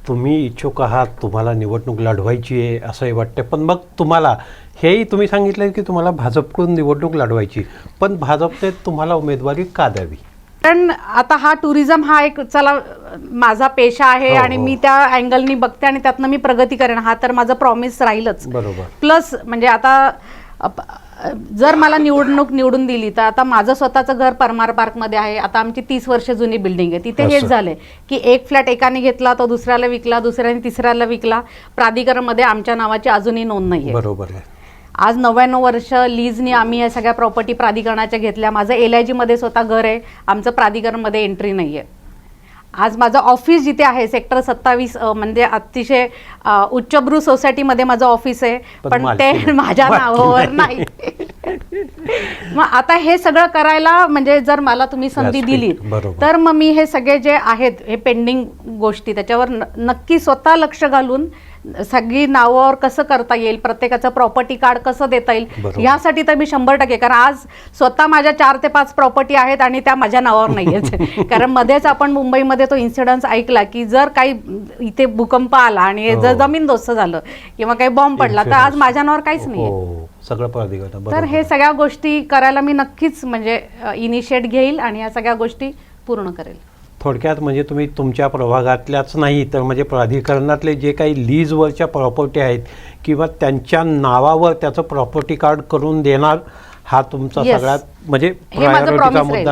तुम्ही इच्छुक आहात, तुम्हाला निवडणूक लढवायची आहे असंही वाटतं, पण मग तुम्हाला हेही तुम्ही सांगितलं की तुम्हाला भाजपकडून निवडणूक लढवायची, पण भाजपने तुम्हाला उमेदवारी का द्यावी? कारण आता हा टुरिझम हा एक चला माझा पेशा आहे आणि मी त्या अँगलनी बघते आणि त्यातनं मी प्रगती करेन, हा तर माझं प्रॉमिस राहीलच. बरोबर. प्लस म्हणजे आता जर मला निवडून दिली तर आता माझं स्वतःचं घर परमार पार्कमध्ये आहे. आता आमची 30 वर्ष जुनी बिल्डिंग आहे. तिथे हेच झालंय की एक फ्लॅट एकाने घेतला, तो दुसऱ्याला विकला, दुसऱ्याने तिसऱ्याला विकला. प्राधिकरणमध्ये आमच्या नावाची अजूनही नोंद नाही आहे. बरोबर आहे. आज 99 वर्ष लीजनी आम्ही या सगळ्या प्रॉपर्टी प्राधिकरणाच्या घेतल्या. माझं LIG मध्ये स्वतः घर आहे, आमचं प्राधिकरणमध्ये एंट्री नाही आहे. आज माझं ऑफिस जिथे आहे सेक्टर 27 म्हणजे अतिशय उच्चभ्रू सोसायटीमध्ये माझं ऑफिस आहे, पण ते माझ्या नावावर नाही. मग आता हे सगळं करायला म्हणजे जर मला तुम्ही संधी दिली तर मग मी हे सगळे जे आहेत हे पेंडिंग गोष्टी त्याच्यावर नक्की स्वतः लक्ष घालून सगळी नावावर कसं करता येईल, प्रत्येकाचं प्रॉपर्टी कार्ड कसं देता येईल यासाठी तर मी 100%. कारण आज स्वतः माझ्या 4 ते 5 प्रॉपर्टी आहेत आणि त्या माझ्या नावावर नाही आहेत. कारण मध्येच आपण मुंबईमध्ये तो इन्सिडन्स ऐकला की जर काही इथे भूकंप आला आणि जर जमीनदोस्त झालं किंवा काही बॉम्ब पडला तर आज माझ्या नावावर काहीच नाही सगळं प्राधिकरण. तर हे सगळ्या गोष्टी करायला मी नक्कीच म्हणजे इनिशिएट घेईल आणि या सगळ्या गोष्टी पूर्ण करेल. थोडक्यात म्हणजे तुम्ही तुमच्या प्रभागातल्याच नाही तर म्हणजे प्राधिकरणातले जे काही लीजवरच्या प्रॉपर्टी आहेत किंवा त्यांच्या नावावर त्याचं प्रॉपर्टी कार्ड करून देणार, हा तुमचा सगळ्यात म्हणजे प्रायोरिटीचा मुद्दा